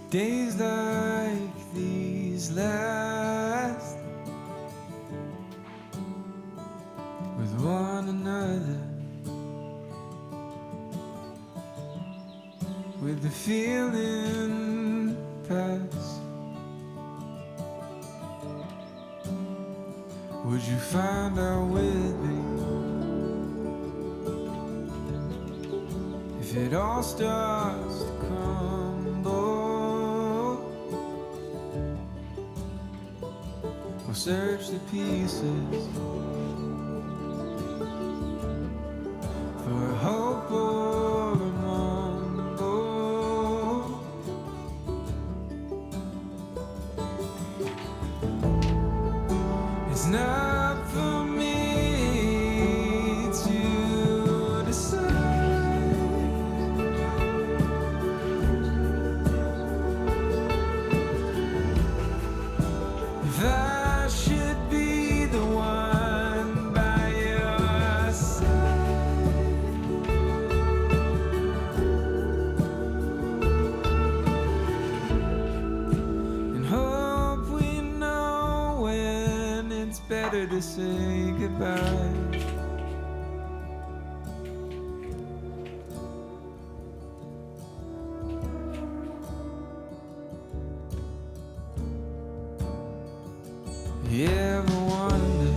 Days like these last with one another, with the feeling pass. Would you find out with me if it all starts to crumble? We'll search the pieces for a hope or a mumble. It's not for me to decide if I should be the one by your side. And hope we know when it's better to say goodbye. You ever wonder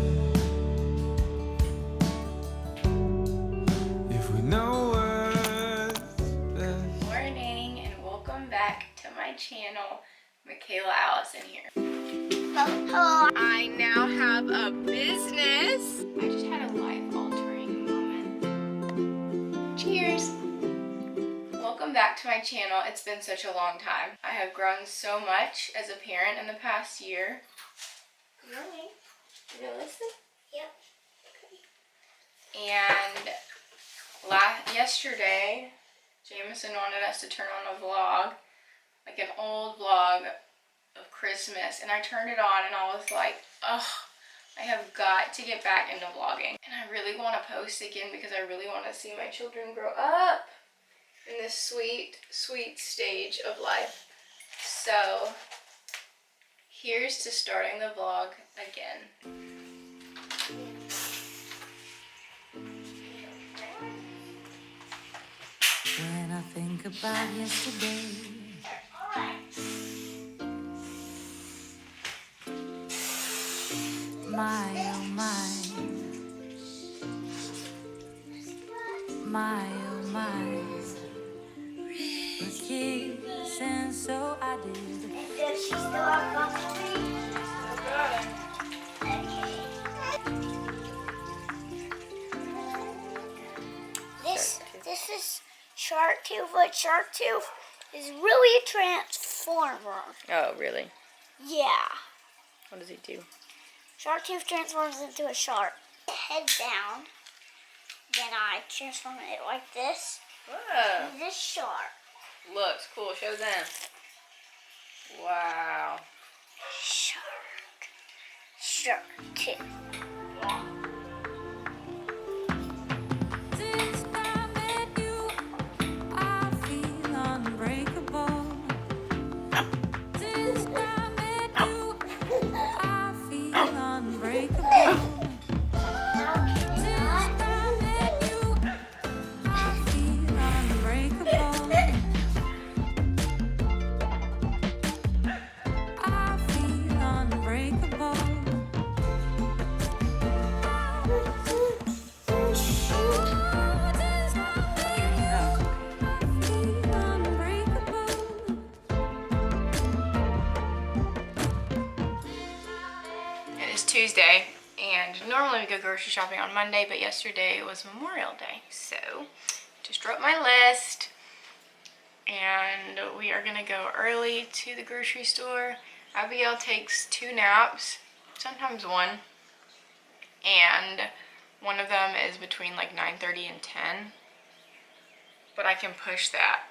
if we know what's best? Morning and welcome back to my channel. Michaela Allison here. Hello. I now have a business. I just had a life-altering moment. Cheers. Welcome back to my channel. It's been such a long time. I have grown so much as a parent in the past year. Really? You gonna listen? Yep. And yesterday, Jameson wanted us to turn on a vlog, like an old vlog of Christmas, and I turned it on and I was like, oh, I have got to get back into vlogging. And I really want to post again because I really want to see my children grow up in this sweet, sweet stage of life. So here's to starting the vlog again. When I think about yesterday, my oh my oh my, was kissing so I did. Does she still have company? This is Shark Tooth, but Shark Tooth is really a transformer. Oh, really? Yeah. What does he do? Shark Tooth transforms into a shark. Head down. Then I transform it like this. Whoa. And this shark. Looks cool. Show them. Wow. Shark. Shark Tooth. Since I met you, I feel unbreakable. Since I met you, I feel unbreakable. Since I met you, I feel unbreakable. I feel unbreakable. It is Tuesday, and normally we go grocery shopping on Monday, but yesterday was Memorial Day, so just wrote my list, and we are gonna go early to the grocery store. Abigail takes 2 naps, sometimes 1, and one of them is between like 9:30 and 10, but I can push that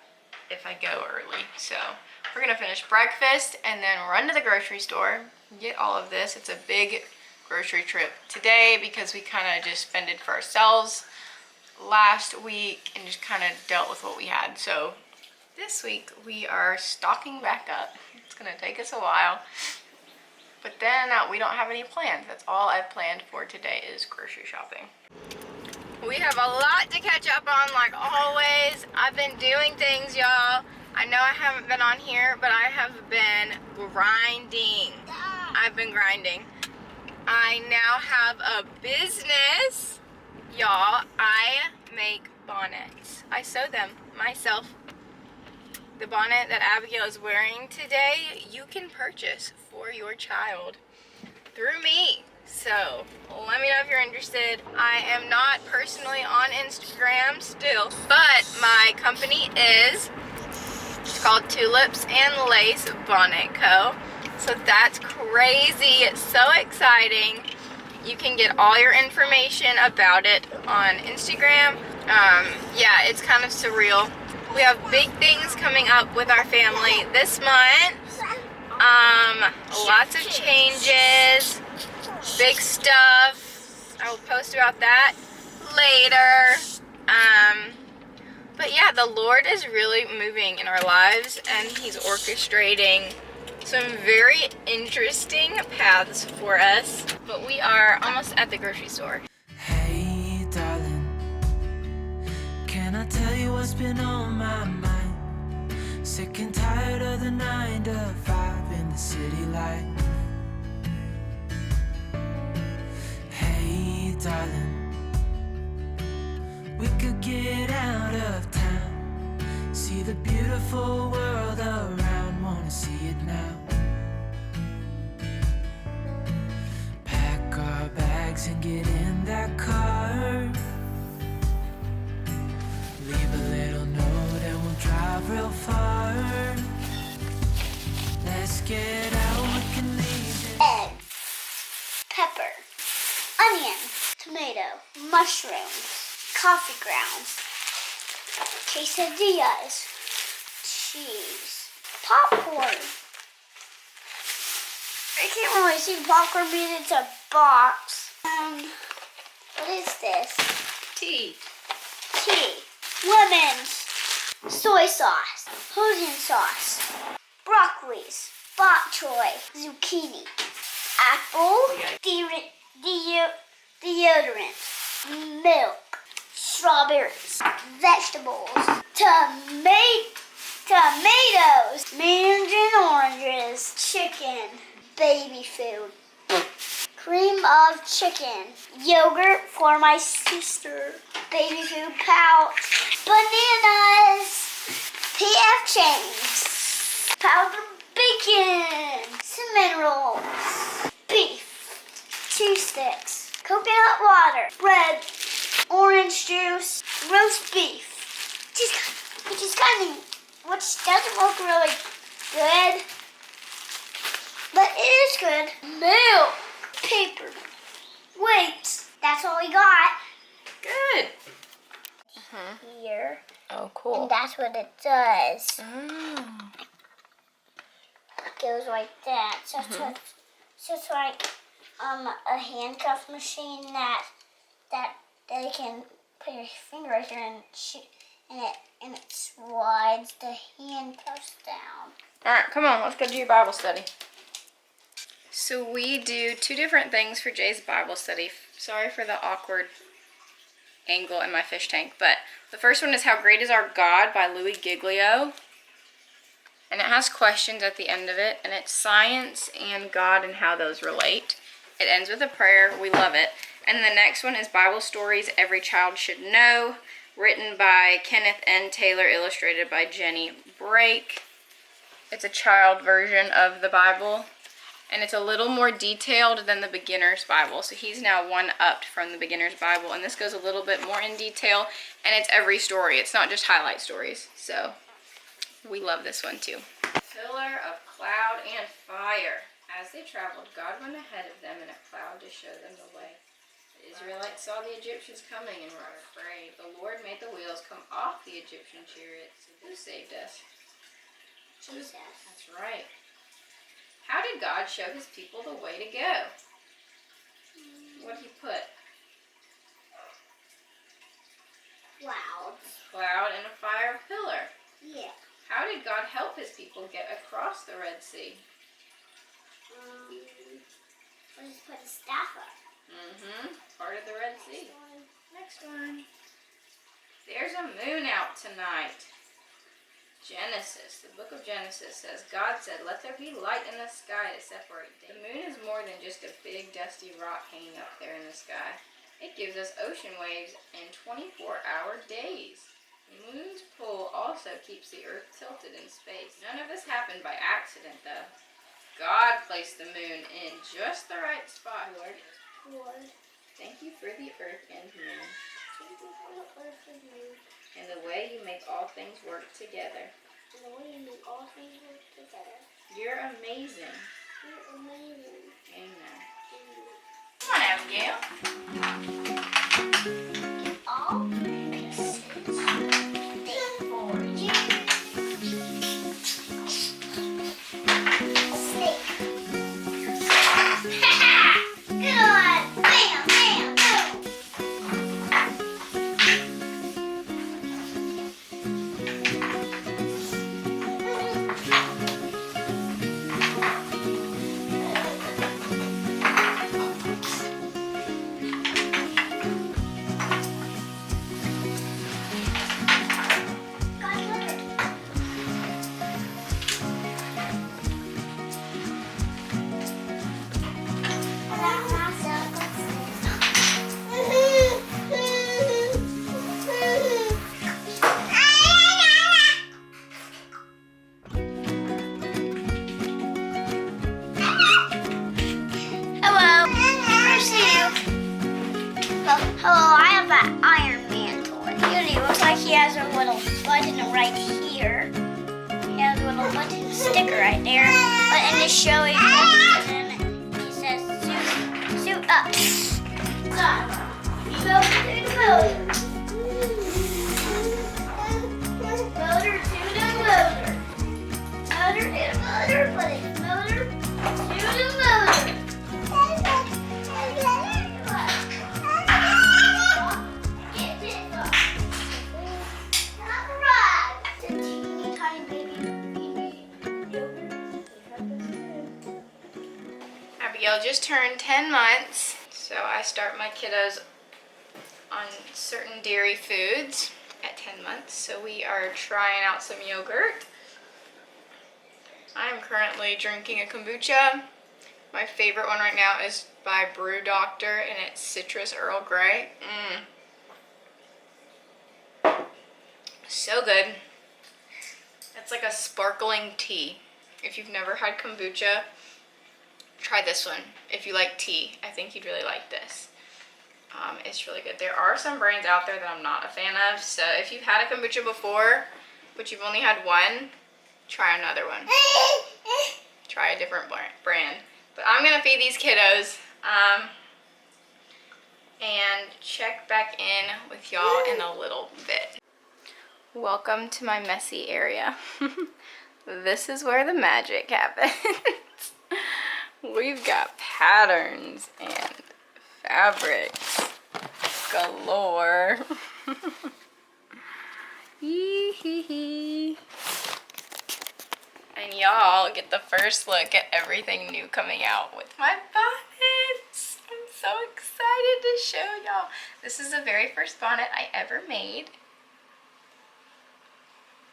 if I go early. So we're gonna finish breakfast and then run to the grocery store, get all of this. It's a big grocery trip today because we kind of just fended for ourselves last week and just kind of dealt with what we had. So this week we are stocking back up. It's gonna take us a while. But then we don't have any plans. That's all I've planned for today is grocery shopping. We have a lot to catch up on like always. I've been doing things, y'all. I know I haven't been on here, but I have been grinding. I've been grinding. I now have a business, y'all. I make bonnets. I sew them myself. The bonnet that Abigail is wearing today, you can purchase for your child through me. So let me know if you're interested. I am not personally on Instagram still, but my company is. It's called Tulips and Lace Bonnet Co. So that's crazy. It's so exciting. You can get all your information about it on Instagram. Yeah, it's kind of surreal. We have big things coming up with our family this month. Lots of changes, big stuff. I will post about that later. But yeah, the Lord is really moving in our lives, and He's orchestrating some very interesting paths for us. But we are almost at the grocery store. Hey, darling, can I tell you what's been on my mind? Sick and tired of the 9 to 5 in the city life. Hey, darling, we could get out of town, see the beautiful world around, wanna see it now. Pack our bags and get in that car, leave a little note and we'll drive real far. Let's get out, we can leave it. Eggs, pepper, onion, tomato, mushrooms, coffee grounds, quesadillas, cheese, popcorn. I can't really see popcorn because it's a box. What is this? Tea. Tea, lemons, soy sauce, hoisin sauce, broccolis, bok choy, zucchini, apple, deodorant, milk, strawberries, vegetables, tomatoes, mandarin oranges, chicken, baby food, cream of chicken, yogurt for my sister, baby food pouch, bananas, PF Chang's, powdered bacon, cinnamon rolls, beef, cheese sticks, coconut water, bread, orange juice, roast beef, which doesn't look really good, but it is good. Milk, paper, weights. That's all we got Good. here, Oh, cool. and that's what it does. Oh. It goes like that. So it's just like a handcuff machine that they can put your finger right there and shoot, and it slides the handcuffs down. All right, come on, let's go do your Bible study. So we do 2 different things for Jay's Bible study. Sorry for the awkward angle in my fish tank, but the first one is How Great Is Our God by Louis Giglio. And it has questions at the end of it, and it's science and God and how those relate. It ends with a prayer. We love it. And the next one is Bible Stories Every Child Should Know, written by Kenneth N. Taylor, illustrated by Jenny Brake. It's a child version of the Bible, and it's a little more detailed than the beginner's Bible. So he's now one-upped from the beginner's Bible, and this goes a little bit more in detail, and it's every story. It's not just highlight stories. So we love this one too. Pillar of cloud and fire. As they traveled, God went ahead of them in a cloud to show them the way. The Israelites saw the Egyptians coming and were afraid. The Lord made the wheels come off the Egyptian chariots. Who saved us? Jesus. That's right. How did God show his people the way to go? What did he put? Clouds. Cloud and a fire pillar. Yeah. How did God help his people get across the Red Sea? We'll just put a staff up. Part of the Red Sea. Next one. There's a moon out tonight. Genesis, the book of Genesis says, God said, let there be light in the sky to separate day. The moon is more than just a big dusty rock hanging up there in the sky. It gives us ocean waves and 24-hour days. The moon's pull also keeps the earth tilted in space. None of this happened by accident, though. God placed the moon in just the right spot. Lord, Thank you for the earth and moon, thank you for the earth and moon, and the way you make all things work together. and the way you make all things work together. You're amazing. You're amazing. Amen. Come on, Abigail. All pieces they for you. Snake. Good one. Bam, bam, boom. Hello. Hello, I have an Iron Man toy. It looks like he has a little button right here. He has a little button sticker right there. But in this show, he says, suit up. So, go to the motor. Motor to the motor. Motor to the motor, buddy. Motor to the motor. Get this up. Alright. The teeny tiny baby yogurt. Abigail just turned 10 months, so I start my kiddos on certain dairy foods at 10 months. So we are trying out some yogurt. I'm currently drinking a kombucha. My favorite one right now is by Brew Doctor, and it's Citrus Earl Grey. So good. It's like a sparkling tea. If you've never had kombucha, try this one. If you like tea, I think you'd really like this. It's really good. There are some brands out there that I'm not a fan of, so if you've had a kombucha before, but you've only had one, try another one. Try a different brand. But I'm gonna feed these kiddos and check back in with y'all in a little bit. Welcome to my messy area. This is where the magic happens. We've got patterns and fabrics galore. Yee-hee-hee. And y'all get the first look at everything new coming out with my bonnets. I'm so excited to show y'all. This is the very first bonnet I ever made.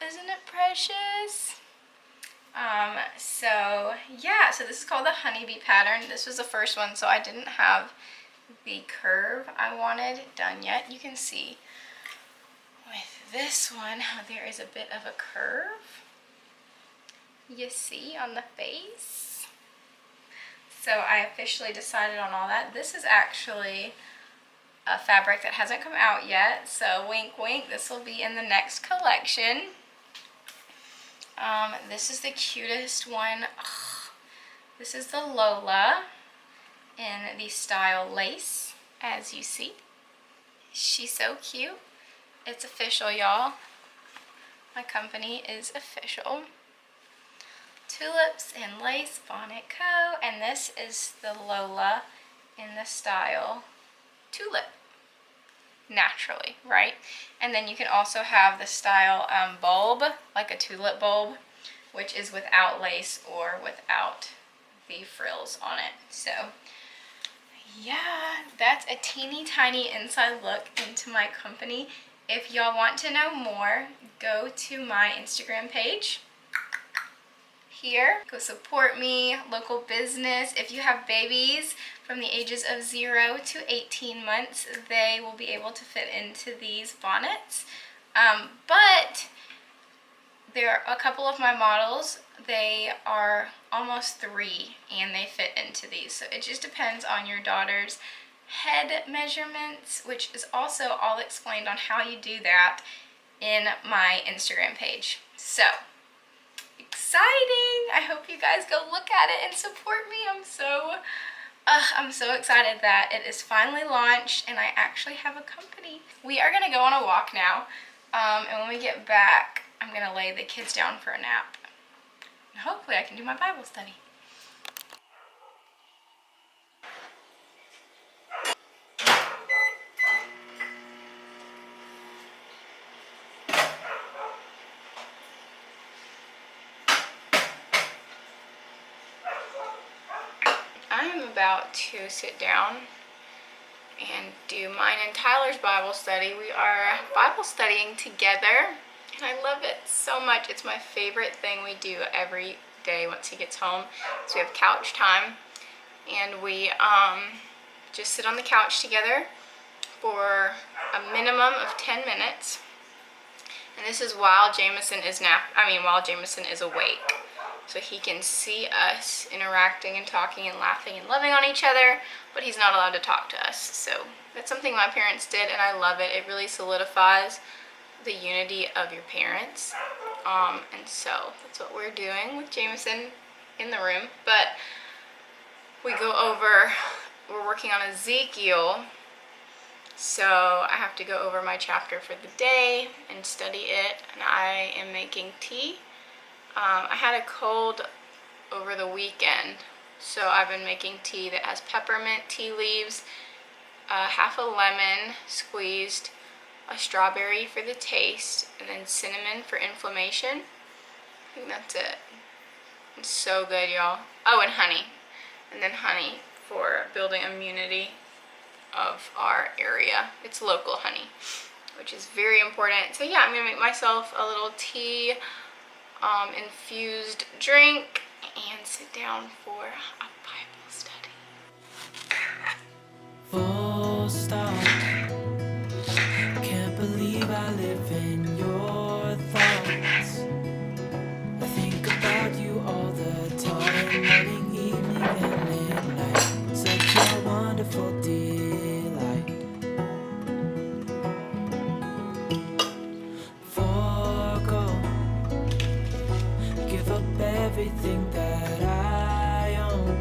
Isn't it precious? So yeah, so this is called the honeybee pattern. This was the first one, so I didn't have the curve I wanted done yet. You can see with this one how there is a bit of a curve. You see on the face. So I officially decided on all that. This is actually a fabric that hasn't come out yet, so wink wink, this will be in the next collection. This is the cutest one. Ugh. This is the Lola in the style lace, as you see. She's so cute. It's official, y'all. My company is official. Tulips in Lace Bonnet Co. And this is the Lola in the style Tulip. naturally, right? And then you can also have the style bulb, like a tulip bulb, which is without lace or without the frills on it. So yeah, that's a teeny tiny inside look into my company. If y'all want to know more, go to my Instagram page here. Go support me, local business. If you have babies from the ages of 0 to 18 months, they will be able to fit into these bonnets. But there are a couple of my models, they are almost 3 and they fit into these. So it just depends on your daughter's head measurements, which is also all explained on how you do that in my Instagram page. So exciting! I hope you guys go look at it and support me. I'm so excited that it is finally launched and I actually have a company. We are gonna go on a walk now, and when we get back, I'm gonna lay the kids down for a nap. And hopefully I can do my Bible study. I am about to sit down and do mine and Tyler's Bible study. We are Bible studying together, and I love it so much. It's my favorite thing we do every day once he gets home. So we have couch time, and we just sit on the couch together for a minimum of 10 minutes. And this is while Jameson is awake. So he can see us interacting and talking and laughing and loving on each other, but he's not allowed to talk to us. So that's something my parents did, and I love it. It really solidifies the unity of your parents. And so that's what we're doing with Jameson in the room. But we're working on Ezekiel. So I have to go over my chapter for the day and study it, and I am making tea. I had a cold over the weekend, so I've been making tea that has peppermint, tea leaves, half a lemon squeezed, a strawberry for the taste, and then cinnamon for inflammation. I think that's it. It's so good, y'all. Oh, and honey. And then honey for building immunity of our area. It's local honey, which is very important. So yeah, I'm gonna make myself a little tea infused drink and sit down for a Bible study. Full stop. Can't believe I live in your thoughts. I think about you all the time, morning, evening, and midnight. Such a wonderful delight. Forgo, give up everything that I own.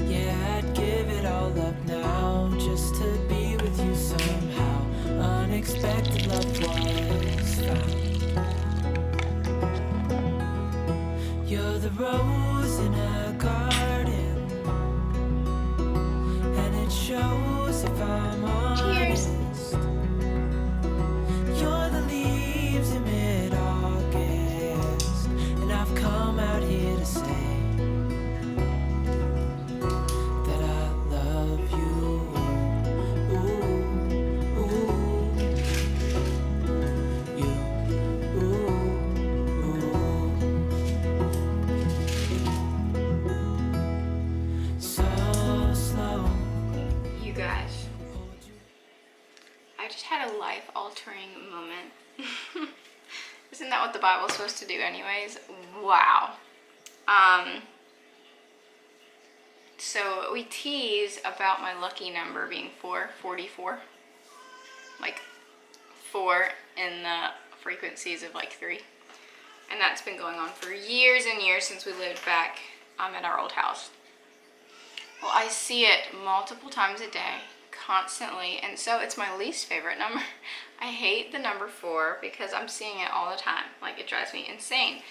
Yeah, I'd give it all up now just to be with you somehow. Unexpected love was found. You're the rose in a garden, and it shows if I'm honest. You're the leaves in mid-August, and I've come out here to say that I love you. Ooh, ooh, you, ooh, ooh. So slow. You guys, I just had a life-altering moment. Isn't that what the Bible's supposed to do anyways? Wow. So we tease about my lucky number being 444. Like 4 in the frequencies of like 3. And that's been going on for years and years since we lived back at our old house. Well, I see it multiple times a day, constantly, and so it's my least favorite number. I hate the number 4 because I'm seeing it all the time. Like, it drives me insane.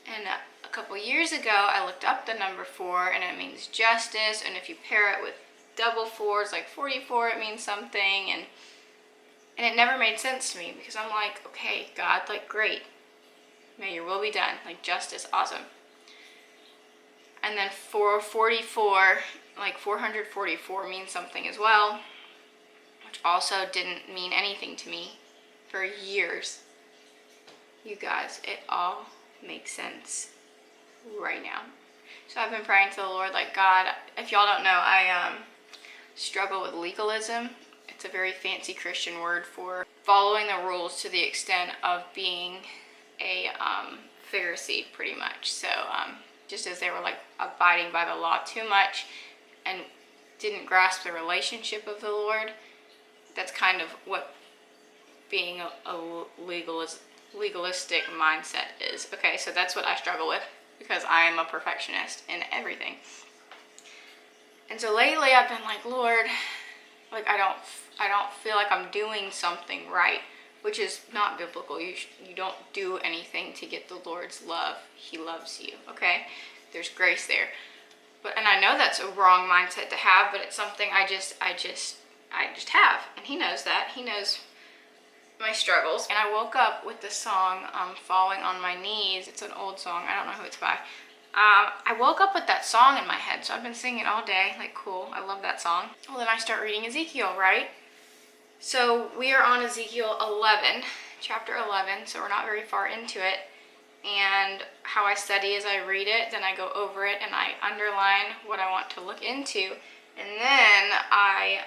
And a couple years ago, I looked up the number 4, and it means justice, and if you pair it with double 4 is like 44, it means something, and it never made sense to me because I'm like, okay, God, like, great. May your will be done. Like, justice, awesome. And then 444, like 444 means something as well, which also didn't mean anything to me for years. You guys, it all makes sense right now. So I've been praying to the Lord, like, God, if y'all don't know, I struggle with legalism. It's a very fancy Christian word for following the rules to the extent of being a Pharisee, pretty much. So just as they were like abiding by the law too much and didn't grasp the relationship of the Lord, that's kind of what being a legalistic mindset is. Okay, so that's what I struggle with because I am a perfectionist in everything. And so lately I've been like, Lord, like I don't feel like I'm doing something right, which is not biblical. You don't do anything to get the Lord's love. He loves you, okay? There's grace there. And I know that's a wrong mindset to have, but it's something I just have, and he knows that. He knows my struggles. And I woke up with the song Falling on My Knees. It's an old song. I don't know who it's by. I woke up with that song in my head, so I've been singing it all day. Like, cool, I love that song. Well, then I start reading Ezekiel, right? So we are on Ezekiel 11, chapter 11, so we're not very far into it. And how I study is I read it, then I go over it, and I underline what I want to look into. And then I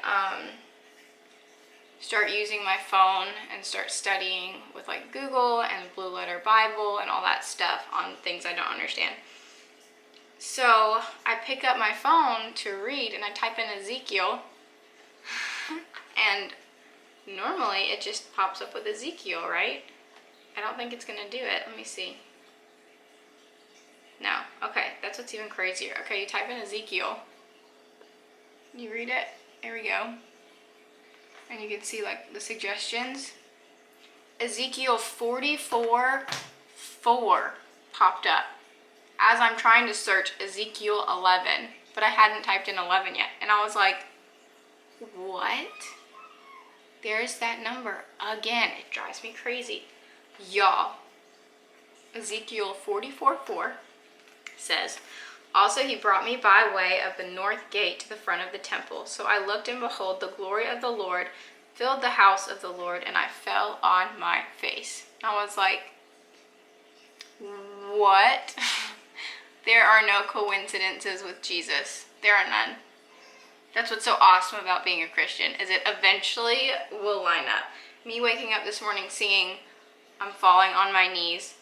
start using my phone and start studying with like Google and Blue Letter Bible and all that stuff on things I don't understand. So I pick up my phone to read and I type in Ezekiel and normally it just pops up with Ezekiel, right? I don't think it's gonna do it. Let me see. No. Okay, that's what's even crazier. Okay, you type in Ezekiel. You read it. There we go. And you can see like the suggestions. Ezekiel 44:4 popped up as I'm trying to search Ezekiel 11, but I hadn't typed in 11 yet. And I was like, what? There's that number again. It drives me crazy. Y'all, Ezekiel 44:4 says, also he brought me by way of the north gate to the front of the temple. So I looked, and behold, the glory of the Lord filled the house of the Lord, and I fell on my face. I was like, what? There are no coincidences with Jesus. There are none. That's what's so awesome about being a Christian, is it eventually will line up. Me waking up this morning singing, I'm falling on my knees,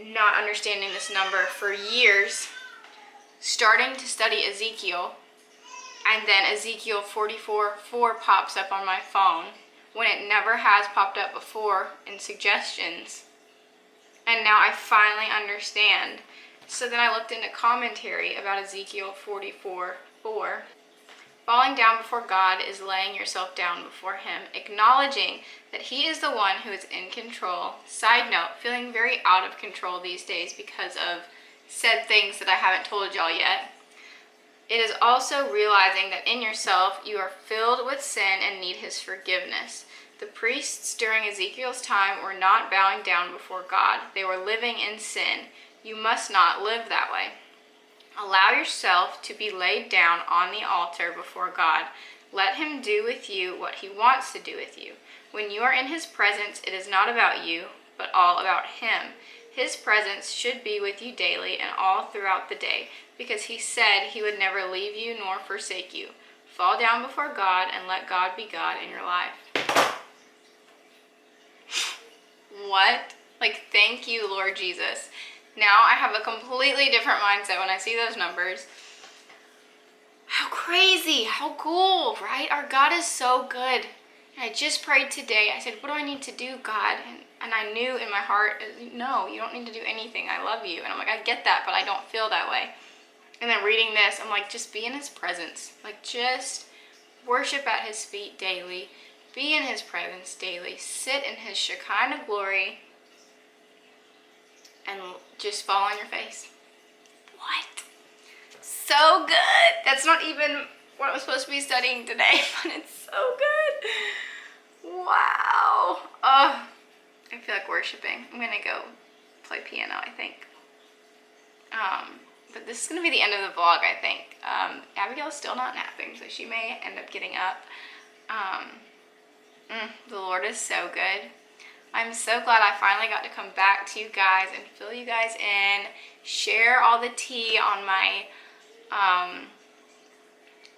not understanding this number for years, starting to study Ezekiel, and then Ezekiel 44:4 pops up on my phone when it never has popped up before in suggestions. And now I finally understand. So then I looked into commentary about Ezekiel 44:4. Falling down before God is laying yourself down before him, acknowledging that he is the one who is in control. Side note, feeling very out of control these days because of said things that I haven't told y'all yet. It is also realizing that in yourself you are filled with sin and need his forgiveness. The priests during Ezekiel's time were not bowing down before God. They were living in sin. You must not live that way. Allow yourself to be laid down on the altar before God. Let him do with you what he wants to do with you. When you are in his presence, it is not about you, but all about him. His presence should be with you daily and all throughout the day, because he said he would never leave you nor forsake you. Fall down before God and let God be God in your life. What? Like, thank you, Lord Jesus. Now I have a completely different mindset when I see those numbers. How crazy, how cool, right? Our God is so good. And I just prayed today. I said, what do I need to do, God? And I knew in my heart, no, you don't need to do anything. I love you. And I'm like, I get that, but I don't feel that way. And then reading this, I'm like, just be in his presence. Like, just worship at his feet daily. Be in his presence daily. Sit in his Shekinah glory. And just fall on your face. What? So good. That's not even what I'm supposed to be studying today, but it's so good. Wow. Oh, I feel like worshiping. I'm gonna go play piano, I think. But this is gonna be the end of the vlog, I think. Abigail's still not napping, so she may end up getting up. The Lord is so good. I'm so glad I finally got to come back to you guys and fill you guys in, share all the tea on my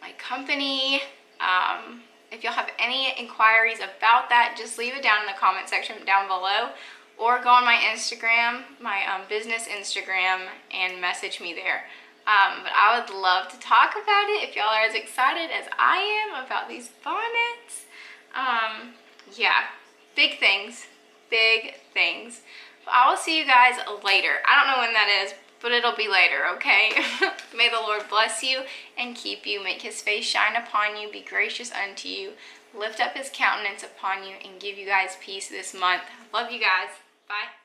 my company. If y'all have any inquiries about that, just leave it down in the comment section down below, or go on my Instagram, my business Instagram, and message me there. But I would love to talk about it if y'all are as excited as I am about these bonnets. Yeah, big things, big things. But I will see you guys later. I don't know when that is, but it'll be later, okay? May the Lord bless you and keep you, make his face shine upon you, be gracious unto you, lift up his countenance upon you, and give you guys peace this month. Love you guys. Bye.